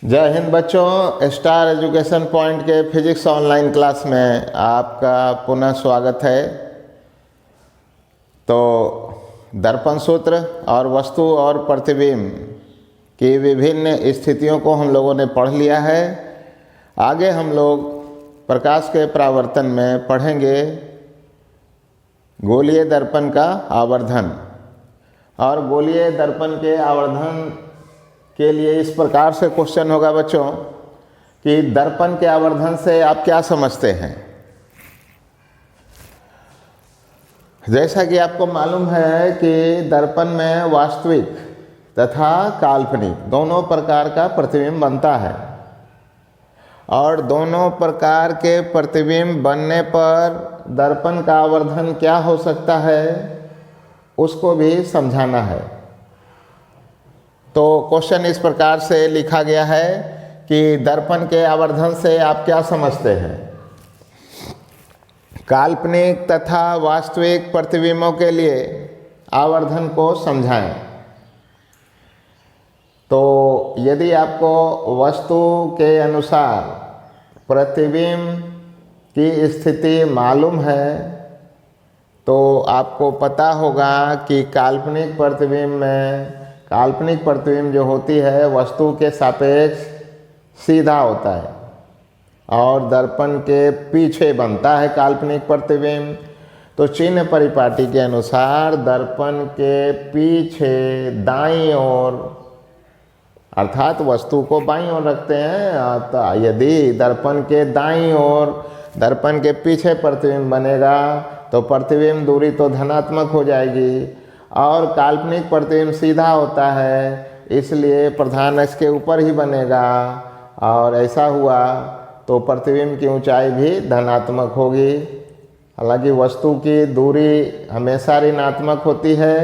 जय हिंद बच्चों, star education point के फिजिक्स ऑनलाइन क्लास में आपका पुनः स्वागत है। तो दर्पण सूत्र और वस्तु और प्रतिबिंब की विभिन्न स्थितियों को हम लोगों ने पढ़ लिया है। आगे हम लोग प्रकाश के परावर्तन में पढ़ेंगे गोलीय दर्पण का आवर्धन। और गोलीय दर्पण के आवर्धन के लिए इस प्रकार से क्वेश्चन होगा बच्चों कि दर्पण के आवर्धन से आप क्या समझते हैं। जैसा कि आपको मालूम है कि दर्पण में वास्तविक तथा काल्पनिक दोनों प्रकार का प्रतिबिंब बनता है, और दोनों प्रकार के प्रतिबिंब बनने पर दर्पण का आवर्धन क्या हो सकता है उसको भी समझाना है। तो क्वेश्चन इस प्रकार से लिखा गया है कि दर्पण के आवर्धन से आप क्या समझते हैं। काल्पनिक तथा वास्तविक प्रतिबिंबों के लिए आवर्धन को समझाएं। तो यदि आपको वस्तु के अनुसार प्रतिबिंब की स्थिति मालूम है तो आपको पता होगा कि काल्पनिक प्रतिबिंब जो होती है वस्तु के सापेक्ष सीधा होता है और दर्पण के पीछे बनता है काल्पनिक प्रतिबिंब। तो चिन्ह परिपाटी के अनुसार दर्पण के पीछे दाईं ओर, अर्थात वस्तु को बाईं ओर रखते हैं, तो यदि दर्पण के दाईं ओर दर्पण के पीछे प्रतिबिंब बनेगा तो प्रतिबिंब दूरी तो धनात्मक हो जाएगी, और काल्पनिक प्रतिबिंब सीधा होता है इसलिए प्रधान अक्ष के ऊपर ही बनेगा, और ऐसा हुआ तो प्रतिबिंब की ऊंचाई भी धनात्मक होगी। हालांकि वस्तु की दूरी हमेशा ऋणात्मक होती है,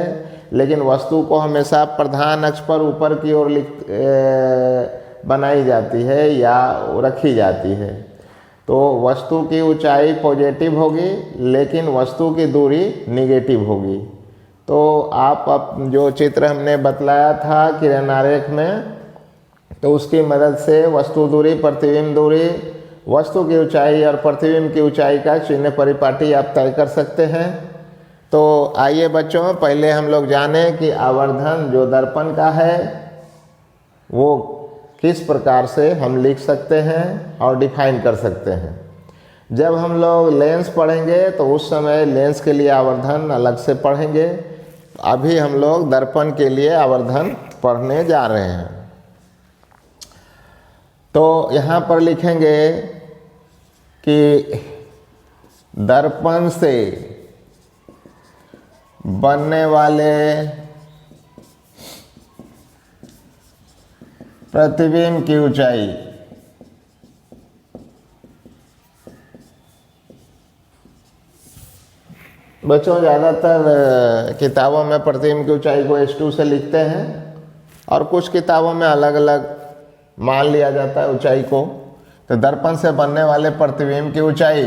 लेकिन वस्तु को हमेशा प्रधान अक्ष पर ऊपर की ओर बनाई जाती है या रखी जाती है। तो वस्तु की ऊंचाई पॉजिटिव होगी लेकिन वस्तु की दूरी निगेटिव होगी। तो आप जो चित्र हमने बतलाया था किरण आरेख में, तो उसकी मदद से वस्तु दूरी, प्रतिबिंब दूरी, वस्तु की ऊंचाई और प्रतिबिंब की ऊंचाई का चिन्ह परिपाटी आप तय कर सकते हैं। तो आइए बच्चों, पहले हम लोग जाने कि आवर्धन जो दर्पण का है वो किस प्रकार से हम लिख सकते हैं और डिफाइन कर सकते हैं। जब हम लोग लेंस पढ़ेंगे तो उस समय लेंस के लिए आवर्धन अलग से पढ़ेंगे। अभी हम लोग दर्पण के लिए आवर्धन पढ़ने जा रहे हैं। तो यहाँ पर लिखेंगे कि दर्पण से बनने वाले प्रतिबिंब की ऊंचाई बच्चों ज़्यादातर किताबों में प्रतिबिंब की ऊंचाई को h2 से लिखते हैं, और कुछ किताबों में अलग अलग मान लिया जाता है ऊंचाई को। तो दर्पण से बनने वाले प्रतिबिंब की ऊंचाई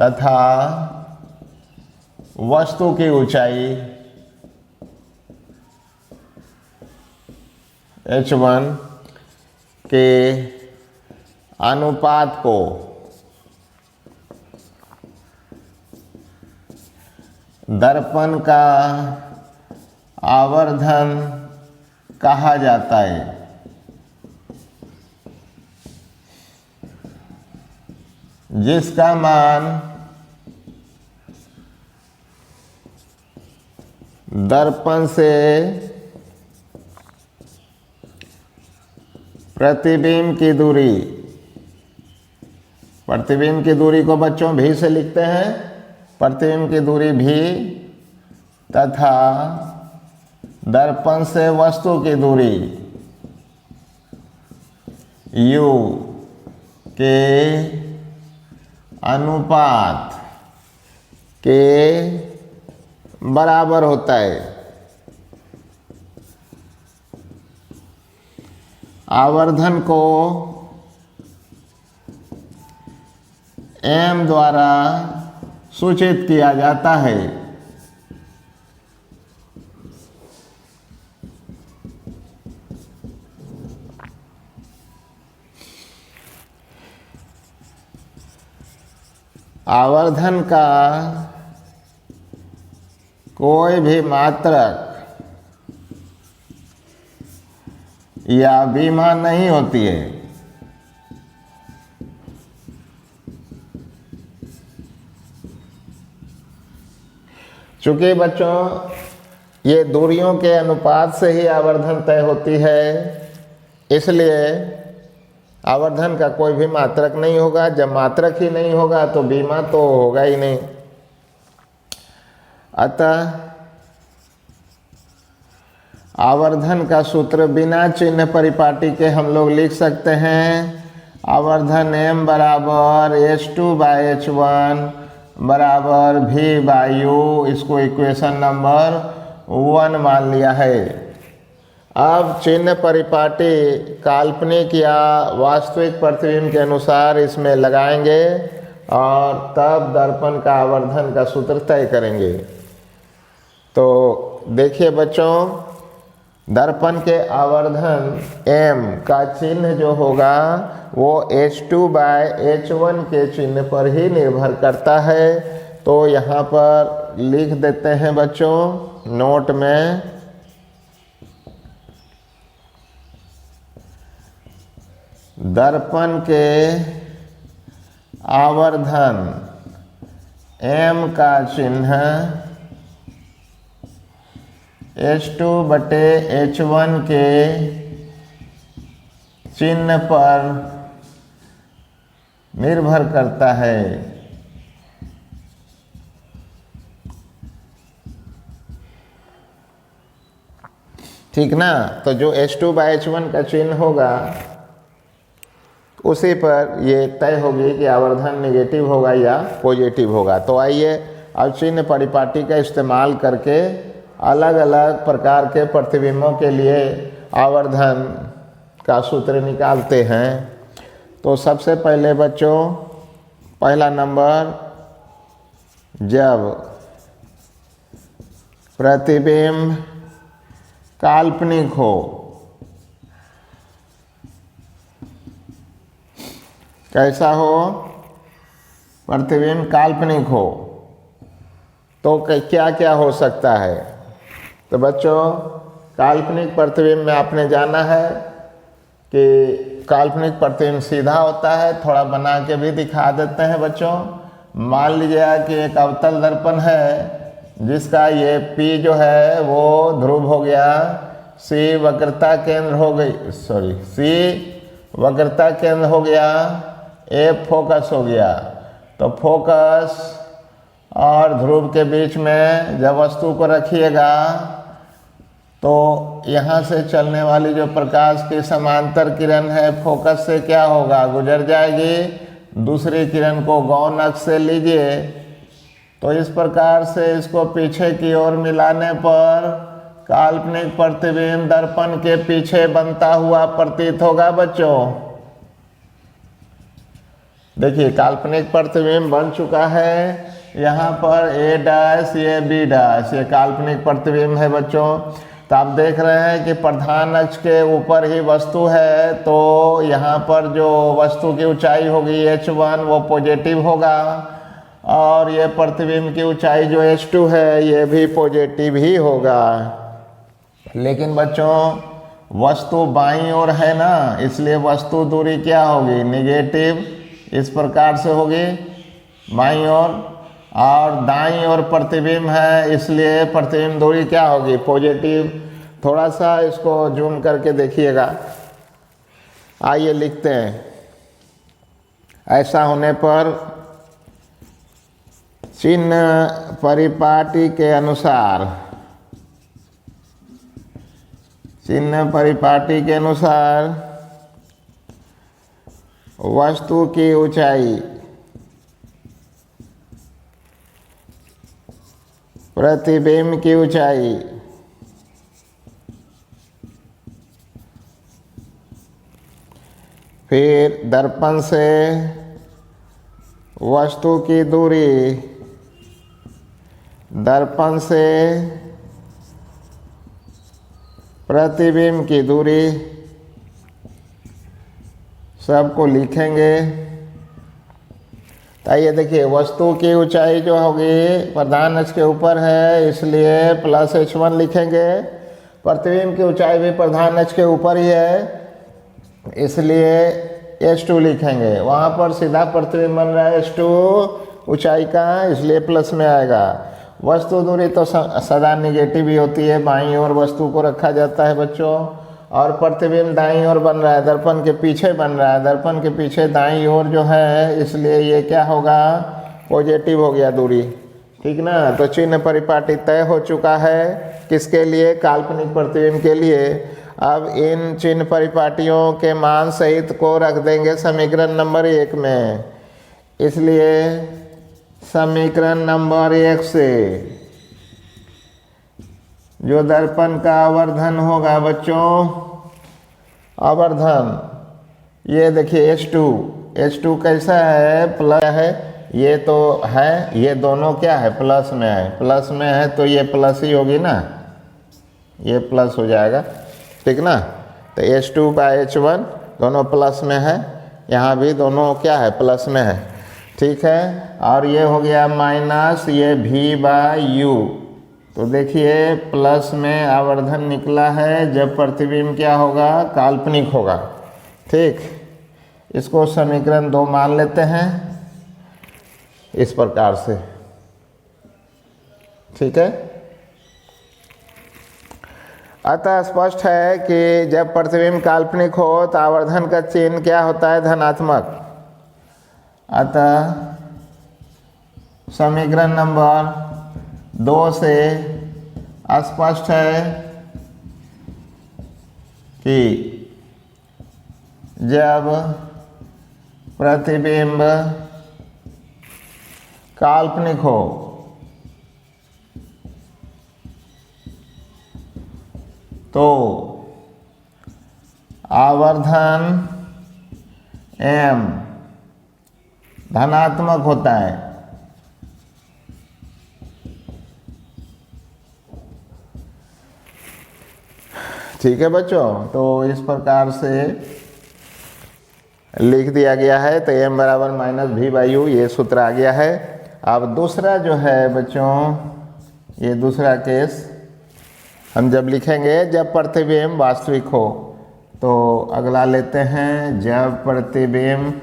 तथा वस्तु की ऊंचाई h1 के अनुपात को दर्पण का आवर्धन कहा जाता है। जिसका मान दर्पण से प्रतिबिंब की दूरी, प्रतिबिंब की दूरी को बच्चों भी से लिखते हैं, प्रतिबिंब की दूरी भी तथा दर्पण से वस्तु की दूरी u के अनुपात के बराबर होता है। आवर्धन को m द्वारा सूचित किया जाता है। आवर्धन का कोई भी मात्रक या बीमा नहीं होती है। चूंकि बच्चों ये दूरियों के अनुपात से ही आवर्धन तय होती है, इसलिए आवर्धन का कोई भी मात्रक नहीं होगा। जब मात्रक ही नहीं होगा तो बीमा तो होगा ही नहीं। अतः आवर्धन का सूत्र बिना चिन्ह परिपाटी के हम लोग लिख सकते हैं। आवर्धन m बराबर H2/H1 बराबर V/U, इसको इक्वेशन नंबर 1 मान लिया है। अब चिन्ह परिपाटी काल्पनिक या वास्तविक प्रतिबिंब के अनुसार इसमें लगाएंगे और तब दर्पण का आवर्धन का सूत्र तय करेंगे। तो देखिए बच्चों, दर्पण के आवर्धन m का चिन्ह जो होगा वो H2/H1 के चिन्ह पर ही निर्भर करता है। तो यहाँ पर लिख देते हैं बच्चों नोट में, दर्पण के आवर्धन m का चिन्ह H2/H1 के चिन्ह पर निर्भर करता है। ठीक ना। तो जो H2/H1 का चिन्ह होगा उसी पर ये तय होगी कि आवर्धन नेगेटिव होगा या पॉजिटिव होगा। तो आइए अब चिन्ह परिपाटी का इस्तेमाल करके अलग अलग प्रकार के प्रतिबिंबों के लिए आवर्धन का सूत्र निकालते हैं। तो सबसे पहले बच्चों, पहला नंबर, जब प्रतिबिंब काल्पनिक हो, कैसा हो? प्रतिबिंब काल्पनिक हो तो क्या क्या हो सकता है? तो बच्चों, काल्पनिक प्रतिबिंब में आपने जाना है कि काल्पनिक प्रतिबिंब सीधा होता है। थोड़ा बना के भी दिखा देते हैं बच्चों। मान लीजिए कि एक अवतल दर्पण है जिसका ये P जो है वो ध्रुव हो गया, C वक्रता केंद्र हो गई, C वक्रता केंद्र हो गया, F फोकस हो गया। तो फोकस और ध्रुव के बीच में जब वस्तु को रखिएगा तो यहाँ से चलने वाली जो प्रकाश की समांतर किरण है फोकस से क्या होगा, गुजर जाएगी। दूसरी किरण को गौण अक्ष से लीजिए तो इस प्रकार से इसको पीछे की ओर मिलाने पर काल्पनिक प्रतिबिंब दर्पण के पीछे बनता हुआ प्रतीत होगा बच्चों। देखिए काल्पनिक प्रतिबिंब बन चुका है। यहाँ पर A', ये B', ये काल्पनिक प्रतिबिंब है बच्चों। तो आप देख रहे हैं कि प्रधान अक्ष के ऊपर ही वस्तु है, तो यहाँ पर जो वस्तु की ऊंचाई होगी H1 वो पॉजिटिव होगा और ये प्रतिबिंब की ऊंचाई जो H2 है ये भी पॉजिटिव ही होगा। लेकिन बच्चों वस्तु बाईं ओर है ना, इसलिए वस्तु दूरी क्या होगी, निगेटिव, इस प्रकार से होगी बाईं ओर। और दाईं ओर प्रतिबिंब है इसलिए प्रतिबिंब दूरी क्या होगी, पॉजिटिव। थोड़ा सा इसको जूम करके देखिएगा। आइए लिखते हैं। ऐसा होने पर चिन्ह परिपाटी के अनुसार, चिन्ह परिपाटी के अनुसार वस्तु की ऊंचाई प्रतिबिंब की ऊंचाई फिर दर्पण से वस्तु की दूरी, दर्पण से प्रतिबिंब की दूरी, सबको लिखेंगे। तो आइए देखिए, वस्तु की ऊंचाई जो होगी प्रधान अक्ष के ऊपर है, इसलिए प्लस h1 लिखेंगे। प्रतिबिंब की ऊंचाई भी प्रधान अक्ष के ऊपर ही है, इसलिए h2 लिखेंगे। वहाँ पर सीधा प्रतिबिंब बन रहा है h2 ऊंचाई का, इसलिए प्लस में आएगा। वस्तु दूरी तो सदा निगेटिव ही होती है, बाईं ओर वस्तु को रखा जाता है बच्चों। और प्रतिबिंब दाईं ओर बन रहा है, दर्पण के पीछे बन रहा है, दर्पण के पीछे दाईं ओर जो है, इसलिए ये क्या होगा, पॉजिटिव हो गया दूरी। ठीक ना। तो चिन्ह परिपाटी तय हो चुका है, किसके लिए, काल्पनिक प्रतिबिंब के लिए। अब इन चिन्ह परिपाटियों के मान सहित को रख देंगे समीकरण नंबर 1 में। इसलिए समीकरण नंबर 1 से जो दर्पण का आवर्धन होगा बच्चों, आवर्धन, ये देखिए H2 कैसा है, प्लस है, ये तो है, ये दोनों क्या है, प्लस में है। प्लस में है तो ये प्लस ही होगी ना, ये प्लस हो जाएगा। ठीक ना। तो H2/H1 दोनों प्लस में है, यहाँ भी दोनों क्या है, प्लस में है। ठीक है। और ये हो गया माइनस ये V/U। तो देखिए प्लस में आवर्धन निकला है जब प्रतिबिंब क्या होगा, काल्पनिक होगा। ठीक। इसको समीकरण 2 मान लेते हैं इस प्रकार से। ठीक है। अतः स्पष्ट है कि जब प्रतिबिंब काल्पनिक हो तो आवर्धन का चिन्ह क्या होता है, धनात्मक। अतः समीकरण नंबर 2 से स्पष्ट है कि जब प्रतिबिंब काल्पनिक हो तो आवर्धन M धनात्मक होता है। ठीक है बच्चों। तो इस प्रकार से लिख दिया गया है। तो M बराबर -V/U ये सूत्र आ गया है। अब दूसरा जो है बच्चों, ये दूसरा केस हम जब लिखेंगे जब प्रतिबिंब वास्तविक हो, तो अगला लेते हैं, जब प्रतिबिंब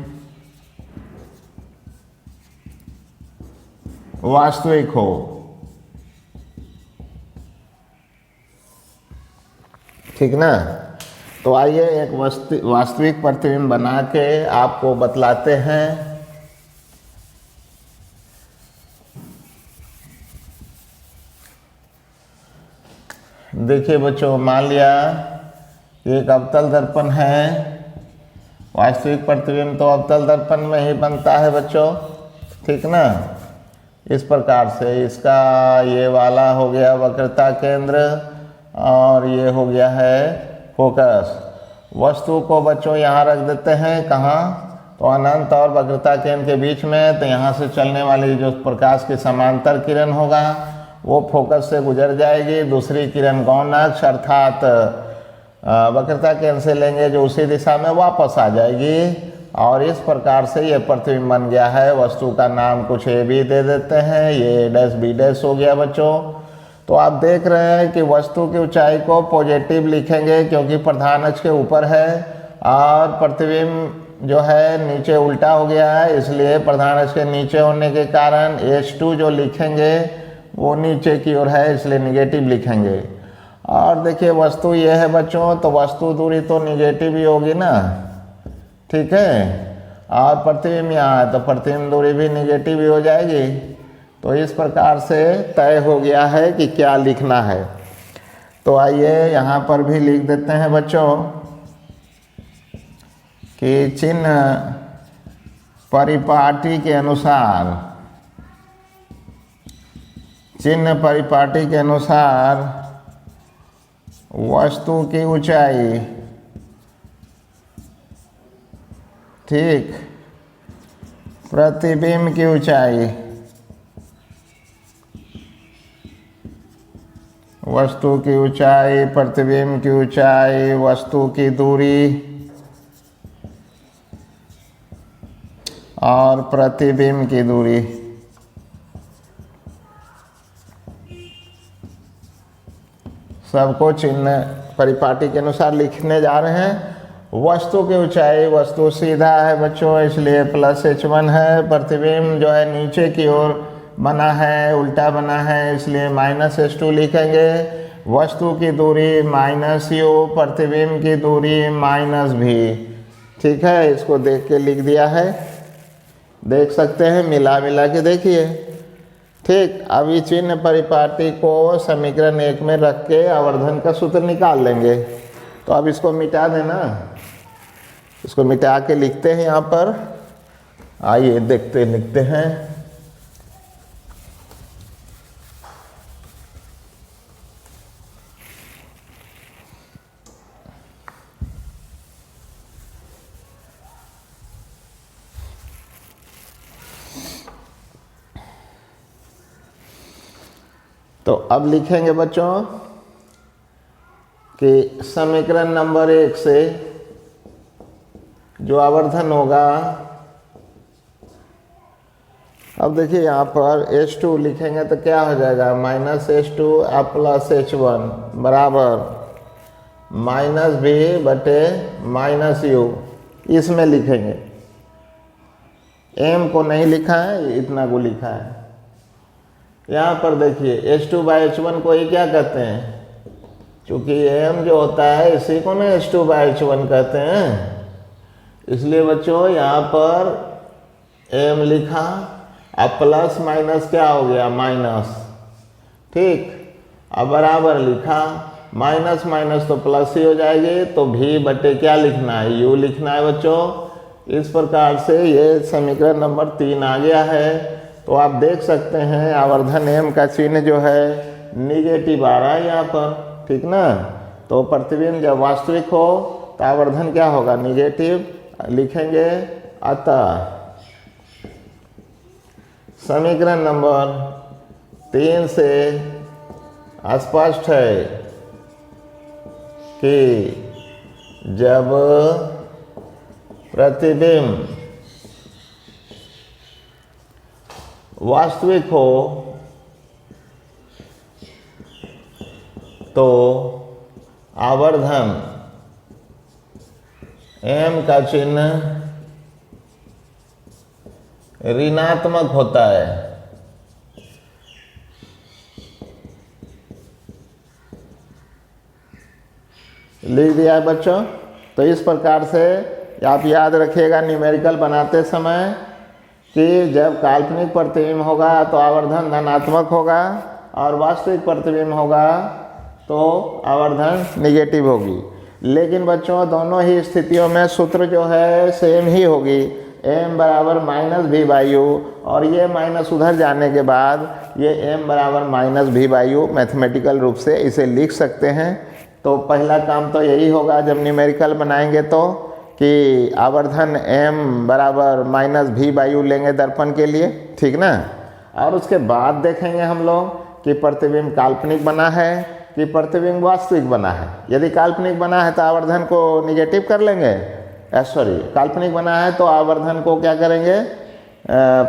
वास्तविक हो। ठीक ना। तो आइए एक वास्तविक प्रतिबिंब बना के आपको बतलाते हैं। देखिए बच्चों, मान लिया एक अवतल दर्पण है। वास्तविक प्रतिबिंब तो अवतल दर्पण में ही बनता है बच्चों। ठीक ना। इस प्रकार से इसका ये वाला हो गया वक्रता केंद्र और ये हो गया है फोकस। वस्तु को बच्चों यहाँ रख देते हैं, कहाँ, तो अनंत और वक्रता केंद्र के बीच में। तो यहाँ से चलने वाली जो प्रकाश की समांतर किरण होगा वो फोकस से गुजर जाएगी। दूसरी किरण गौण अक्ष अर्थात वक्रता केंद्र से लेंगे जो उसी दिशा में वापस आ जाएगी। और इस प्रकार से ये प्रतिबिंब बन गया है। वस्तु का नाम कुछ A भी दे देते हैं, ये A', B' हो गया बच्चों। तो आप देख रहे हैं कि वस्तु की ऊंचाई को पॉजिटिव लिखेंगे क्योंकि प्रधान अक्ष के ऊपर है, और प्रतिबिंब जो है नीचे उल्टा हो गया है, इसलिए प्रधान अक्ष के नीचे होने के कारण H2 जो लिखेंगे वो नीचे की ओर है, इसलिए निगेटिव लिखेंगे। और देखिए वस्तु ये है बच्चों, तो वस्तु दूरी तो निगेटिव ही होगी ना। ठीक है। और प्रतिबिंब यहाँ है तो प्रतिबिंब दूरी भी निगेटिव ही हो जाएगी। तो इस प्रकार से तय हो गया है कि क्या लिखना है। तो आइए यहाँ पर भी लिख देते हैं बच्चों कि चिन्ह परिपाटी के अनुसार, चिन्ह परिपाटी के अनुसार वस्तु की ऊंचाई, ठीक, प्रतिबिंब की ऊंचाई, वस्तु की ऊंचाई, प्रतिबिंब की ऊंचाई, वस्तु की दूरी और प्रतिबिंब की दूरी। सबको चिन्ह परिपाटी के अनुसार लिखने जा रहे हैं। वस्तु की ऊंचाई, वस्तु सीधा है बच्चों इसलिए +h1 है। प्रतिबिंब जो है नीचे की ओर बना है, उल्टा बना है इसलिए -h2 लिखेंगे। वस्तु की दूरी -u, प्रतिबिंब की दूरी -v। ठीक है, इसको देख के लिख दिया है, देख सकते हैं, मिला मिला के देखिए। ठीक, अभी चिन्ह परिपाटी को समीकरण 1 में रख के आवर्धन का सूत्र निकाल लेंगे। तो अब इसको मिटा देना, इसको मिटा के लिखते हैं यहाँ पर। आइए देखते लिखते हैं। तो अब लिखेंगे बच्चों कि समीकरण नंबर 1 से जो आवर्धन होगा, अब देखिए यहाँ पर h2 लिखेंगे तो क्या हो जाएगा, -h2 +h1 बराबर -v/-u। इसमें लिखेंगे, m को नहीं लिखा है, इतना को लिखा है। यहाँ पर देखिए h2/h1 को ये क्या कहते हैं, क्योंकि m जो होता है इसी को ना h2/h1 कहते हैं, इसलिए बच्चों यहाँ पर m लिखा, अब प्लस माइनस क्या हो गया, माइनस। ठीक, अब बराबर लिखा, माइनस माइनस तो प्लस ही हो जाएगी, तो v/, क्या लिखना है, u लिखना है बच्चों। इस प्रकार से ये समीकरण नंबर 3 आ गया है। तो आप देख सकते हैं आवर्धन m का चिन्ह जो है निगेटिव आ रहा है यहाँ पर, ठीक ना। तो प्रतिबिंब जब वास्तविक हो तो आवर्धन क्या होगा, निगेटिव लिखेंगे। अतः समीकरण नंबर 3 से स्पष्ट है कि जब प्रतिबिंब वास्तविक हो तो आवर्धन m का चिन्ह ऋणात्मक होता है। लिख दिया है बच्चों। तो इस प्रकार से आप याद रखिएगा न्यूमेरिकल बनाते समय कि जब काल्पनिक प्रतिबिंब होगा तो आवर्धन धनात्मक होगा और वास्तविक प्रतिबिंब होगा तो आवर्धन निगेटिव होगी। लेकिन बच्चों दोनों ही स्थितियों में सूत्र जो है सेम ही होगी, m बराबर -v/u, और ये माइनस उधर जाने के बाद ये m बराबर -v/u मैथमेटिकल रूप से इसे लिख सकते हैं। तो पहला काम तो यही होगा जब न्यूमेरिकल बनाएंगे तो कि आवर्धन m बराबर -v/u लेंगे दर्पण के लिए, ठीक ना। और उसके बाद देखेंगे हम लोग कि प्रतिबिंब काल्पनिक बना है कि प्रतिबिंब वास्तविक बना है। यदि काल्पनिक बना है तो आवर्धन को निगेटिव कर लेंगे, काल्पनिक बना है तो आवर्धन को क्या करेंगे,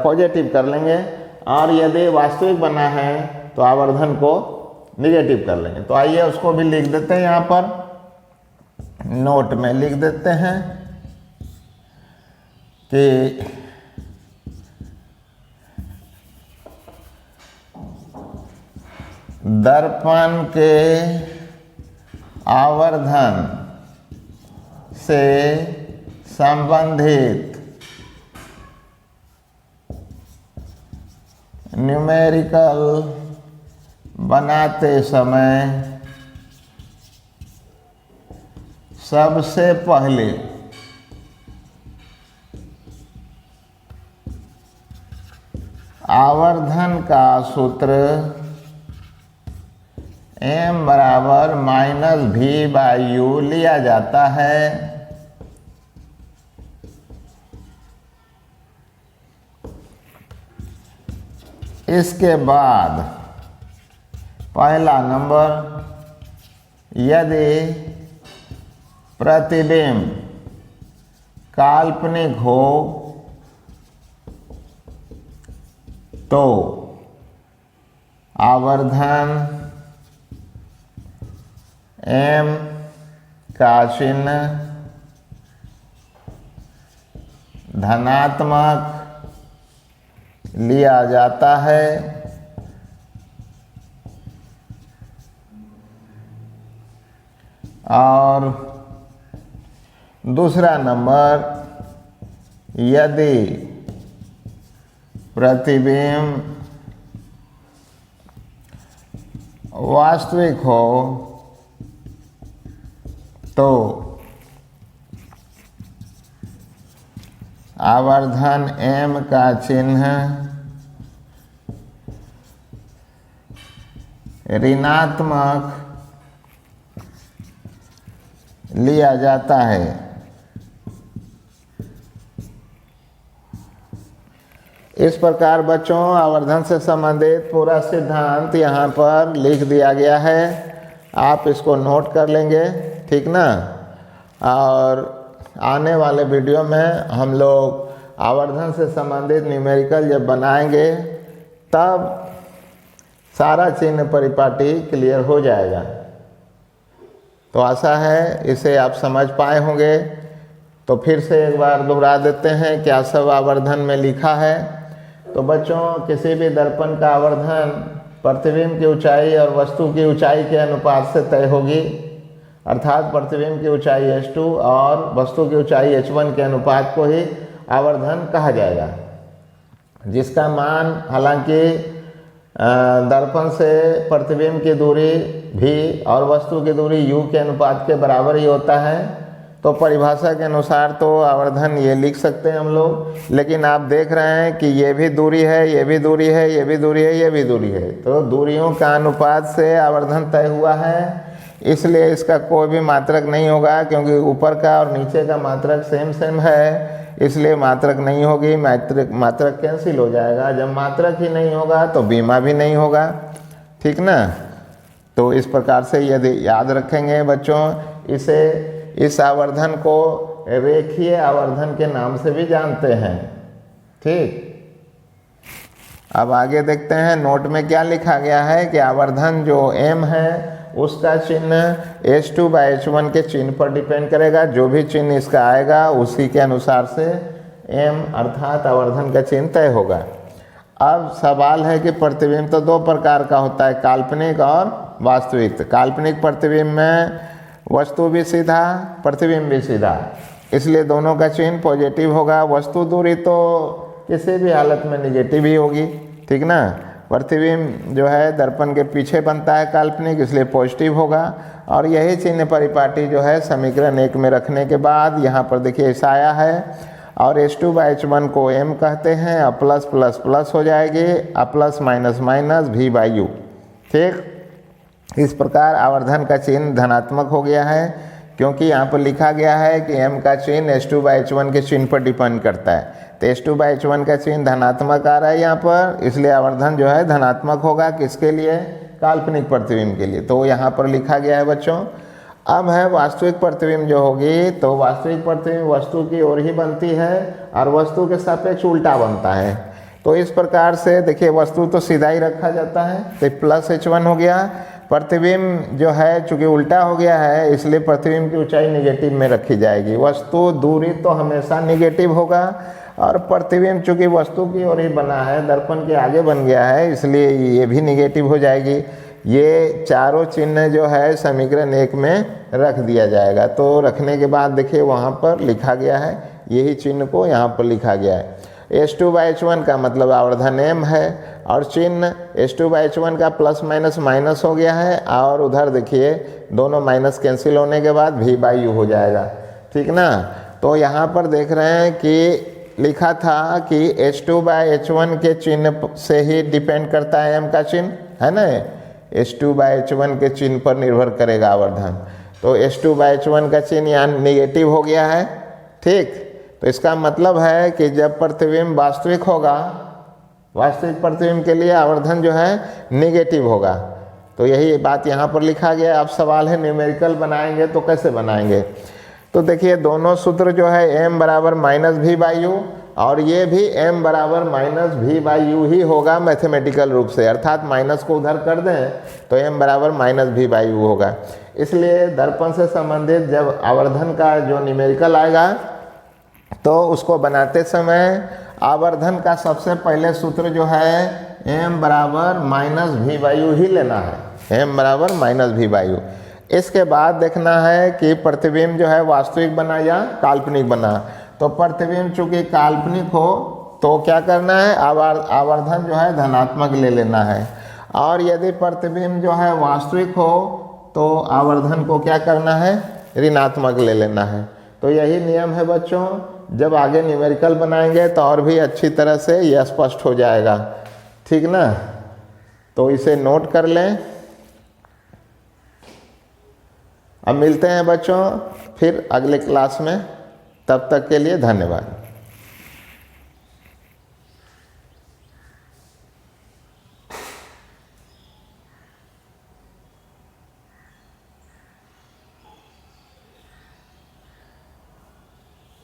पॉजिटिव कर लेंगे, और यदि वास्तविक बना है तो आवर्धन को निगेटिव कर लेंगे। तो आइए उसको भी लिख देते हैं, यहाँ पर नोट में लिख देते हैं कि दर्पण के आवर्धन से संबंधित न्यूमेरिकल बनाते समय सबसे पहले आवर्धन का सूत्र m बराबर -v/u लिया जाता है। इसके बाद पहला नंबर, यदि प्रतिबिंब काल्पनिक हो तो आवर्धन m का चिन्ह धनात्मक लिया जाता है और दूसरा नंबर, यदि प्रतिबिंब वास्तविक हो तो आवर्धन m का चिन्ह ऋणात्मक लिया जाता है। इस प्रकार बच्चों आवर्धन से संबंधित पूरा सिद्धांत यहाँ पर लिख दिया गया है, आप इसको नोट कर लेंगे, ठीक ना। और आने वाले वीडियो में हम लोग आवर्धन से संबंधित न्यूमेरिकल जब बनाएंगे तब सारा चिन्ह परिपाटी क्लियर हो जाएगा। तो आशा है इसे आप समझ पाए होंगे। तो फिर से एक बार दोहरा देते हैं क्या सब आवर्धन में लिखा है। तो बच्चों किसी भी दर्पण का आवर्धन प्रतिबिंब की ऊंचाई और वस्तु की ऊंचाई के अनुपात से तय होगी, अर्थात प्रतिबिंब की ऊंचाई h2 और वस्तु की ऊंचाई h1 के अनुपात को ही आवर्धन कहा जाएगा, जिसका मान हालांकि दर्पण से प्रतिबिंब की दूरी v और वस्तु की दूरी u के अनुपात के बराबर ही होता है। तो परिभाषा के अनुसार तो आवर्धन ये लिख सकते हैं हम लोग, लेकिन आप देख रहे हैं कि ये भी दूरी है, ये भी दूरी है, ये भी दूरी है, ये भी दूरी है। तो दूरियों का अनुपात से आवर्धन तय हुआ है, इसलिए इसका कोई भी मात्रक नहीं होगा, क्योंकि ऊपर का और नीचे का मात्रक सेम है, इसलिए मात्रक नहीं होगी। मात्रक कैंसिल हो जाएगा। जब मात्रक ही नहीं होगा तो बीमा भी नहीं होगा, ठीक ना। तो इस प्रकार से यदि याद रखेंगे बच्चों, इस आवर्धन को रेखीय आवर्धन के नाम से भी जानते हैं, ठीक। अब आगे देखते हैं नोट में क्या लिखा गया है कि आवर्धन जो m है उसका चिन्ह h2/h1 के चिन्ह पर डिपेंड करेगा। जो भी चिन्ह इसका आएगा उसी के अनुसार से m अर्थात आवर्धन का चिन्ह तय होगा। अब सवाल है कि प्रतिबिंब तो दो प्रकार का होता है, काल्पनिक और वास्तविक। काल्पनिक प्रतिबिंब में वस्तु भी सीधा, प्रतिबिंब भी सीधा, इसलिए दोनों का चिन्ह पॉजिटिव होगा। वस्तु दूरी तो किसी भी हालत में निगेटिव ही होगी, ठीक ना। प्रतिबिंब जो है दर्पण के पीछे बनता है काल्पनिक, इसलिए पॉजिटिव होगा। और यही चिन्ह परिपाटी जो है समीकरण 1 में रखने के बाद यहाँ पर देखिए ऐसा आया है, और h2/h1 को m कहते हैं, अब प्लस प्लस प्लस हो जाएगी, अब प्लस माइनस माइनस v/u, ठीक। इस प्रकार आवर्धन का चिन्ह धनात्मक हो गया है, क्योंकि यहाँ पर लिखा गया है कि m का चिन्ह h2/h1 के चिन्ह पर डिपेंड करता है। तो h2/h1 का चिन्ह धनात्मक आ रहा है यहाँ पर, इसलिए आवर्धन जो है धनात्मक होगा। किसके लिए? काल्पनिक प्रतिबिंब के लिए। तो यहाँ पर लिखा गया है बच्चों। अब है वास्तविक प्रतिबिंब जो होगी, तो वास्तविक प्रतिबिंब वस्तु की ओर ही बनती है और वस्तु के सापेक्ष उल्टा बनता है। तो इस प्रकार से देखिए वस्तु तो सीधा ही रखा जाता है, तो प्लस h1 हो गया। प्रतिबिंब जो है चूँकि उल्टा हो गया है, इसलिए प्रतिबिंब की ऊंचाई निगेटिव में रखी जाएगी। वस्तु दूरी तो हमेशा निगेटिव होगा, और प्रतिबिंब चूँकि वस्तु की ओर ही बना है, दर्पण के आगे बन गया है, इसलिए ये भी निगेटिव हो जाएगी। ये चारों चिन्ह जो है समीकरण 1 में रख दिया जाएगा। तो रखने के बाद देखिए वहाँ पर लिखा गया है, यही चिन्ह को यहाँ पर लिखा गया है। h2/h1 का मतलब आवर्धन m है, और चिन्ह h2/h1 का प्लस माइनस माइनस हो गया है, और उधर देखिए दोनों माइनस कैंसिल होने के बाद v/u हो जाएगा, ठीक ना। तो यहाँ पर देख रहे हैं कि लिखा था कि h2/h1 के चिन्ह से ही डिपेंड करता है m का चिन्ह, है ना। h2/h1 के चिन्ह पर निर्भर करेगा आवर्धन। तो h2/h1 का चिन्ह यहाँ निगेटिव हो गया है, ठीक। तो इसका मतलब है कि जब प्रतिबिंब वास्तविक होगा, वास्तविक प्रतिबिंब के लिए आवर्धन जो है निगेटिव होगा। तो यही बात यहाँ पर लिखा गया। अब सवाल है न्यूमेरिकल बनाएंगे तो कैसे बनाएंगे। तो देखिए दोनों सूत्र जो है m बराबर माइनस v/u और ये भी m बराबर माइनस वी बाई यू ही होगा मैथमेटिकल रूप से, अर्थात माइनस को उधर कर दें तो m बराबर माइनस वी बाई यू होगा। इसलिए दर्पण से संबंधित जब आवर्धन का जो न्यूमेरिकल आएगा तो उसको बनाते समय आवर्धन का सबसे पहले सूत्र जो है m बराबर माइनस वी बाई यू ही लेना है, m बराबर माइनस वी बाई यू। इसके बाद देखना है कि प्रतिबिंब जो है वास्तविक बना या काल्पनिक बना। तो प्रतिबिंब चूंकि काल्पनिक हो तो क्या करना है, आवर्धन जो है धनात्मक ले लेना है, और यदि प्रतिबिंब जो है वास्तविक हो तो आवर्धन को क्या करना है, ऋणात्मक ले लेना है। तो यही नियम है बच्चों, जब आगे न्यूमेरिकल बनाएंगे तो और भी अच्छी तरह से यह स्पष्ट हो जाएगा, ठीक ना। तो इसे नोट कर लें। अब मिलते हैं बच्चों फिर अगले क्लास में, तब तक के लिए धन्यवाद।